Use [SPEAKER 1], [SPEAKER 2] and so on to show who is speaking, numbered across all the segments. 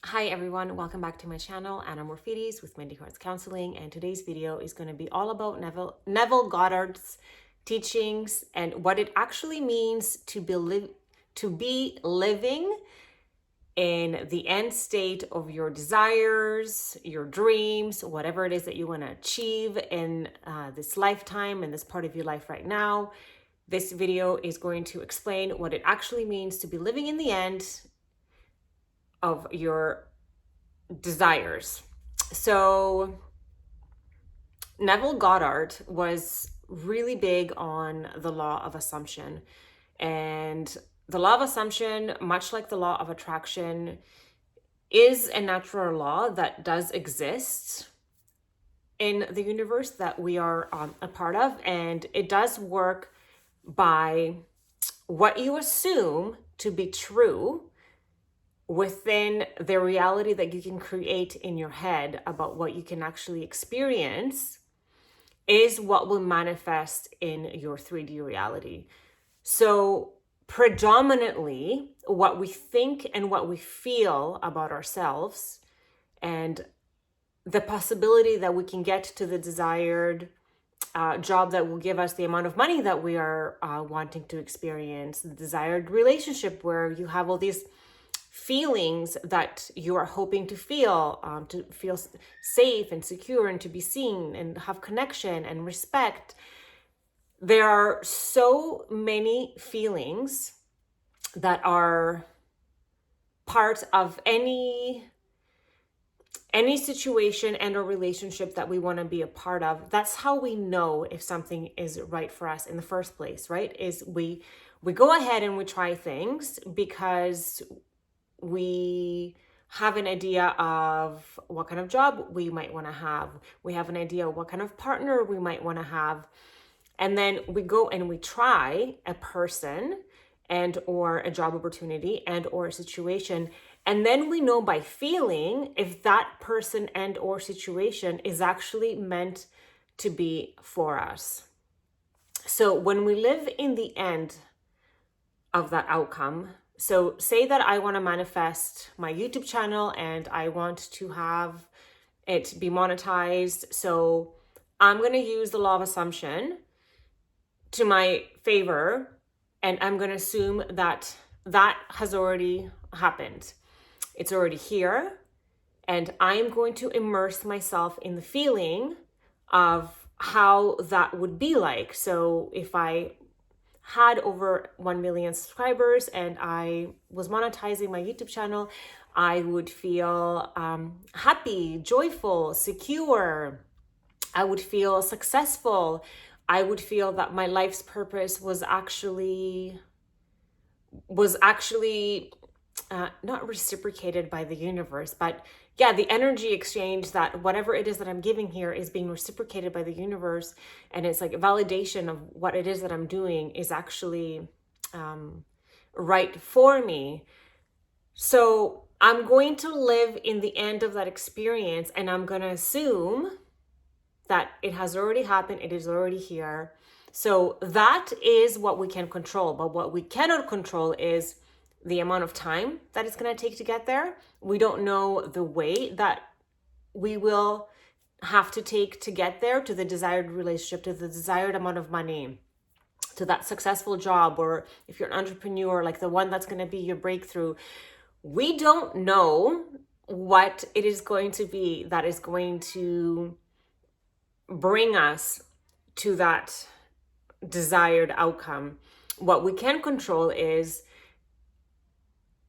[SPEAKER 1] Hi everyone, welcome back to my channel, Anna Morphides with Mindy Hearts Counseling, and today's video is going to be all about Neville Goddard's teachings and what it actually means to be living in the end state of your desires, your dreams, whatever it is that you want to achieve in this lifetime, in this part of your life right now. This video is going to explain what it actually means to be living in the end of your desires. So Neville Goddard was really big on the law of assumption. And the law of assumption, much like the law of attraction, is a natural law that does exist in the universe that we are a part of. And it does work by what you assume to be true within the reality that you can create in your head about what you can actually experience is what will manifest in your 3D reality. So predominantly what we think and what we feel about ourselves and the possibility that we can get to the desired job that will give us the amount of money that we are wanting to experience, the desired relationship where you have all these feelings that you are hoping to feel safe and secure and to be seen and have connection and respect. There are so many feelings that are part of any situation and or relationship that we want to be a part of. That's how we know if something is right for us in the first place, right? Is we go ahead and we try things because we have an idea of what kind of job we might want to have. We have an idea of what kind of partner we might want to have. And then we go and we try a person and or a job opportunity and or a situation. And then we know by feeling if that person and or situation is actually meant to be for us. So when we live in the end of that outcome, so say that I want to manifest my YouTube channel and I want to have it be monetized. So I'm going to use the law of assumption to my favor, and I'm going to assume that that has already happened. It's already here, and I'm going to immerse myself in the feeling of how that would be like. So if I had over 1 million subscribers and I was monetizing my YouTube channel, I would feel happy, joyful, secure. I would feel successful. I would feel that my life's purpose was actually not reciprocated by the universe, but yeah, the energy exchange, that whatever it is that I'm giving here is being reciprocated by the universe. And it's like a validation of what it is that I'm doing is actually right for me. So I'm going to live in the end of that experience, and I'm going to assume that it has already happened. It is already here. So that is what we can control. But what we cannot control is the amount of time that it's going to take to get there. We don't know the way that we will have to take to get there, to the desired relationship, to the desired amount of money, to that successful job, or if you're an entrepreneur, like the one that's going to be your breakthrough. We don't know what it is going to be that is going to bring us to that desired outcome. What we can control is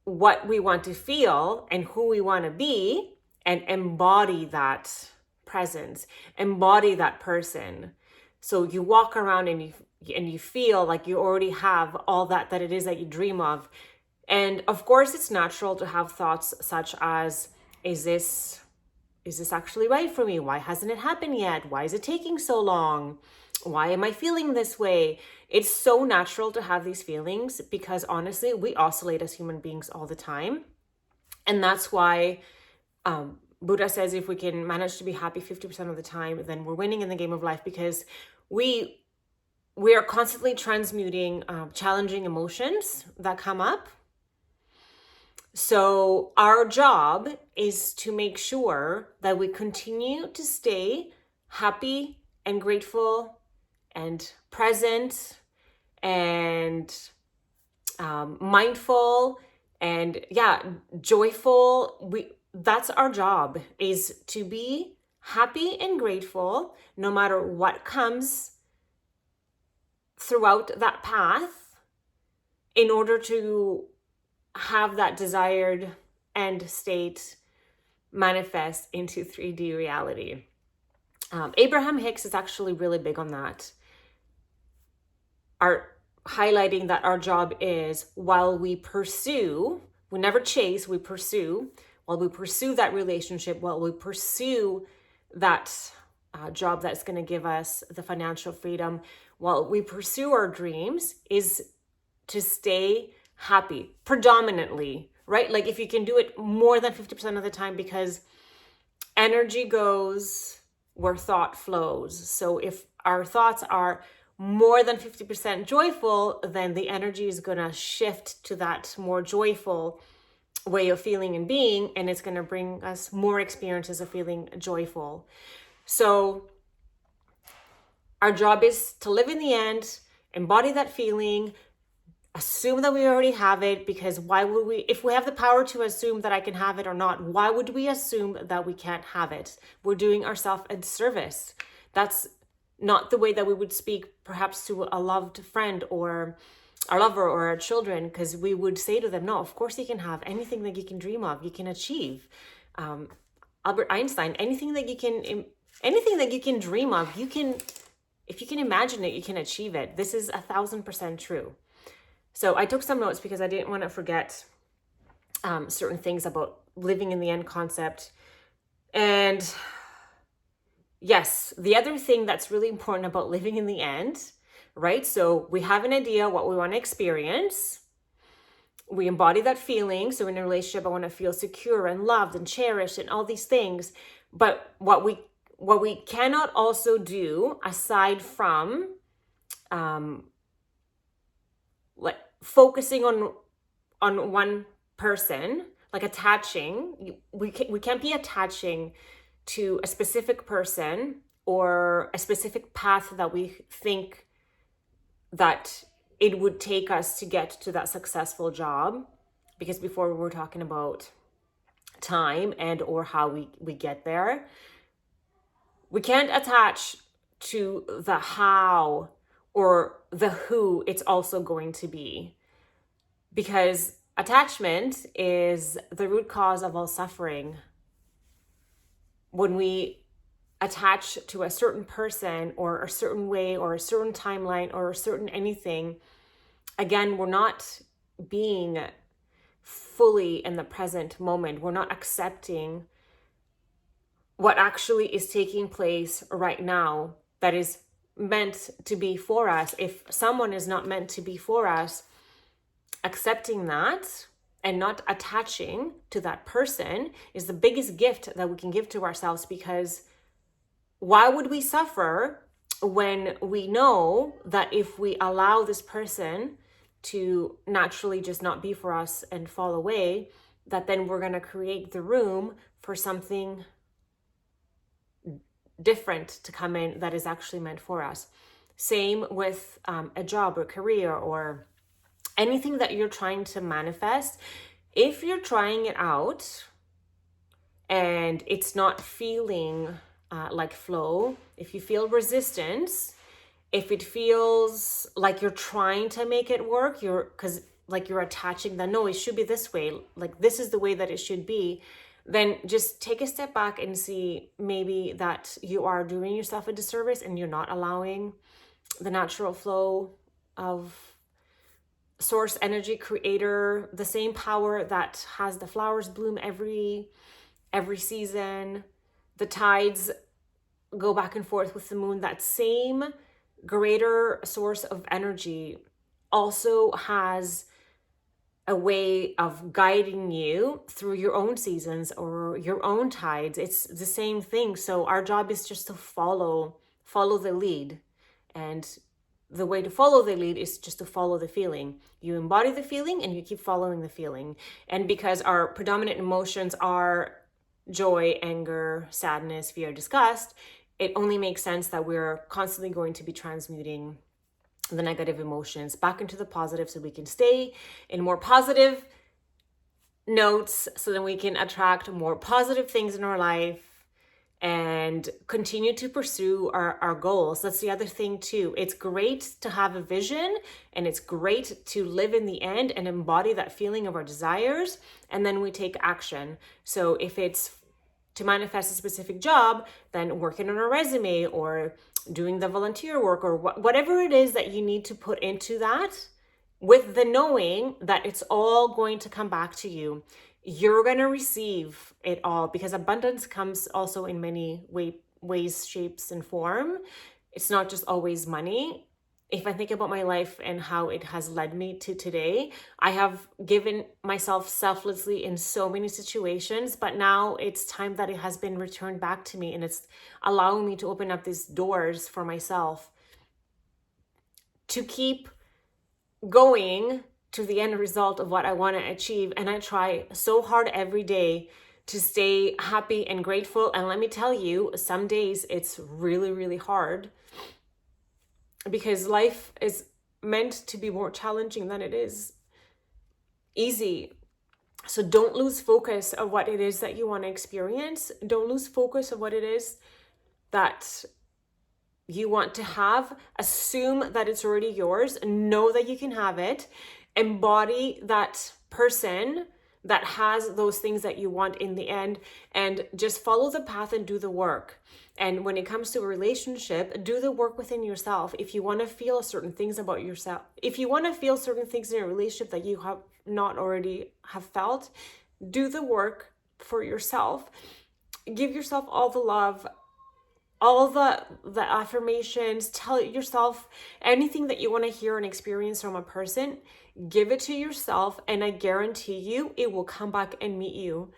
[SPEAKER 1] what we want to feel and who we want to be, and embody that presence, embody that person. So you walk around and you feel like you already have all that it is that you dream of. And of course, it's natural to have thoughts such as, is this actually right for me? Why hasn't it happened yet? Why is it taking so long? Why am I feeling this way? It's so natural to have these feelings because honestly, we oscillate as human beings all the time. And that's why Buddha says if we can manage to be happy 50% of the time, then we're winning in the game of life, because we are constantly transmuting challenging emotions that come up. So our job is to make sure that we continue to stay happy and grateful and present and mindful and joyful. That's our job, is to be happy and grateful no matter what comes throughout that path, in order to have that desired end state manifest into 3D reality. Abraham Hicks is actually really big on that. Highlighting that our job is, while we pursue, we never chase, we pursue, while we pursue that relationship, while we pursue that job that's going to give us the financial freedom, while we pursue our dreams, is to stay happy predominantly, right? Like if you can do it more than 50% of the time, because energy goes where thought flows. So if our thoughts are more than 50% joyful, then the energy is going to shift to that more joyful way of feeling and being, and it's going to bring us more experiences of feeling joyful. So our job is to live in the end, embody that feeling, assume that we already have it, because why would we, if we have the power to assume that I can have it or not, why would we assume that we can't have it? We're doing ourselves a disservice. That's not the way that we would speak perhaps to a loved friend or our lover or our children, because we would say to them, no, of course you can have anything that you can dream of, you can achieve. Albert Einstein, anything that you can dream of, you can, if you can imagine it, you can achieve it. This is 1,000% true. So I took some notes because I didn't want to forget certain things about living in the end concept. And yes, the other thing that's really important about living in the end, right? So we have an idea what we want to experience. We embody that feeling. So in a relationship, I want to feel secure and loved and cherished and all these things. But what we cannot also do, aside from like focusing on one person, like attaching, we can't be attaching to a specific person or a specific path that we think that it would take us to get to that successful job. Because before we were talking about time and or how we get there. We can't attach to the how or the who it's also going to be, because attachment is the root cause of all suffering. When we attach to a certain person or a certain way or a certain timeline or a certain anything, again, we're not being fully in the present moment. We're not accepting what actually is taking place right now that is meant to be for us. If someone is not meant to be for us, accepting that and not attaching to that person is the biggest gift that we can give to ourselves. Because why would we suffer when we know that if we allow this person to naturally just not be for us and fall away, that then we're going to create the room for something different to come in that is actually meant for us. Same with a job or career or anything that you're trying to manifest. If you're trying it out and it's not feeling like flow, if you feel resistance, if it feels like you're trying to make it work, because like you're attaching that, no, it should be this way, like this is the way that it should be, then just take a step back and see maybe that you are doing yourself a disservice and you're not allowing the natural flow of source energy, creator, the same power that has the flowers bloom every season, the tides go back and forth with the moon. That same greater source of energy also has a way of guiding you through your own seasons or your own tides. It's the same thing. So our job is just to follow the lead. And the way to follow the lead is just to follow the feeling. You embody the feeling and you keep following the feeling. And because our predominant emotions are joy, anger, sadness, fear, disgust, it only makes sense that we're constantly going to be transmuting the negative emotions back into the positive so we can stay in more positive notes, so then we can attract more positive things in our life and continue to pursue our goals. That's the other thing too. It's great to have a vision, and it's great to live in the end and embody that feeling of our desires, and then we take action. So if it's to manifest a specific job, then working on a resume or doing the volunteer work or whatever it is that you need to put into that, with the knowing that it's all going to come back to you. You're going to receive it all, because abundance comes also in many ways, shapes, and form. It's not just always money. If I think about my life and how it has led me to today, I have given myself selflessly in so many situations, but now it's time that it has been returned back to me, and it's allowing me to open up these doors for myself to keep going to the end result of what I want to achieve. And I try so hard every day to stay happy and grateful. And let me tell you, some days it's really, really hard, because life is meant to be more challenging than it is easy. So don't lose focus of what it is that you want to experience. Don't lose focus of what it is that you want to have. Assume that it's already yours. Know that you can have it. Embody that person that has those things that you want in the end, and just follow the path and do the work. And when it comes to a relationship, do the work within yourself. If you want to feel certain things about yourself, if you want to feel certain things in a relationship that you have not already have felt, do the work for yourself. Give yourself all the love, all the affirmations. Tell yourself anything that you want to hear and experience from a person. Give it to yourself, and I guarantee you it will come back and meet you.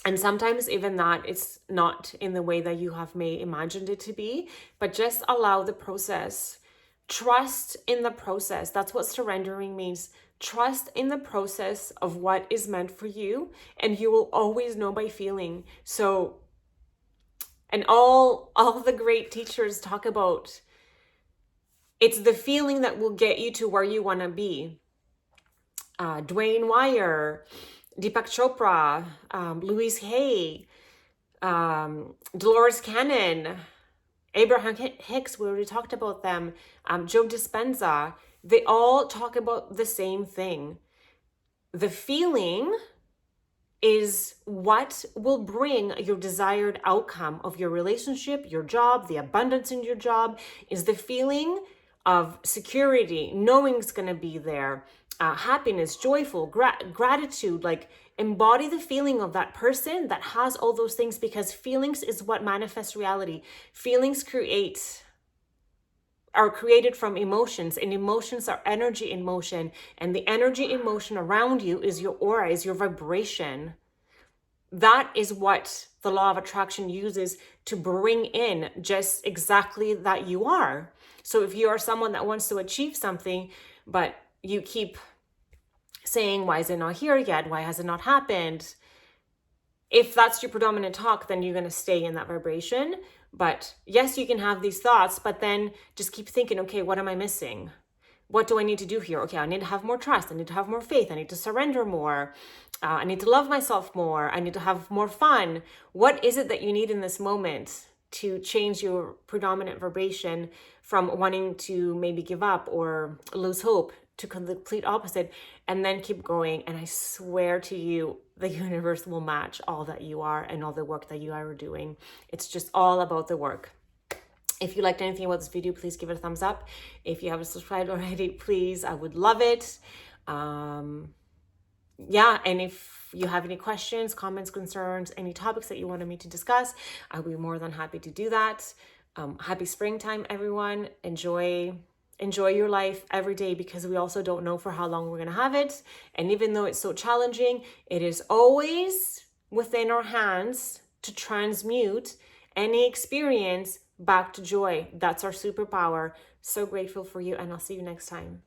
[SPEAKER 1] And sometimes even that, it's not in the way that you have imagined it to be, but just allow the process. Trust in the process. That's what surrendering means. Trust in the process of what is meant for you, and you will always know by feeling. So, and all the great teachers talk about, it's the feeling that will get you to where you want to be. Dwayne Wire, Deepak Chopra, Louise Hay, Dolores Cannon, Abraham Hicks, we already talked about them, Joe Dispenza. They all talk about the same thing. The feeling is what will bring your desired outcome of your relationship, your job, the abundance in your job, is the feeling of security, knowing it's going to be there, happiness, joyful, gratitude. Like, embody the feeling of that person that has all those things, because feelings is what manifests reality. Feelings are created from emotions, and emotions are energy in motion, and the energy in motion around you is your aura, is your vibration. That is what the law of attraction uses to bring in just exactly that you are. So if you are someone that wants to achieve something, but you keep saying, why is it not here yet? Why has it not happened? If that's your predominant talk, then you're going to stay in that vibration. But yes, you can have these thoughts, but then just keep thinking, okay, what am I missing? What do I need to do here? Okay, I need to have more trust. I need to have more faith. I need to surrender more. I need to love myself more. I need to have more fun. What is it that you need in this moment to change your predominant vibration from wanting to maybe give up or lose hope to complete opposite, and then keep going? And I swear to you, the universe will match all that you are and all the work that you are doing. It's just all about the work. If you liked anything about this video, please give it a thumbs up. If you haven't subscribed already, please, I would love it. Yeah, and if you have any questions, comments, concerns, any topics that you wanted me to discuss, I'll be more than happy to do that. Happy springtime, everyone. Enjoy your life every day, because we also don't know for how long we're going to have it. And even though it's so challenging, it is always within our hands to transmute any experience back to joy. That's our superpower. So grateful for you, and I'll see you next time.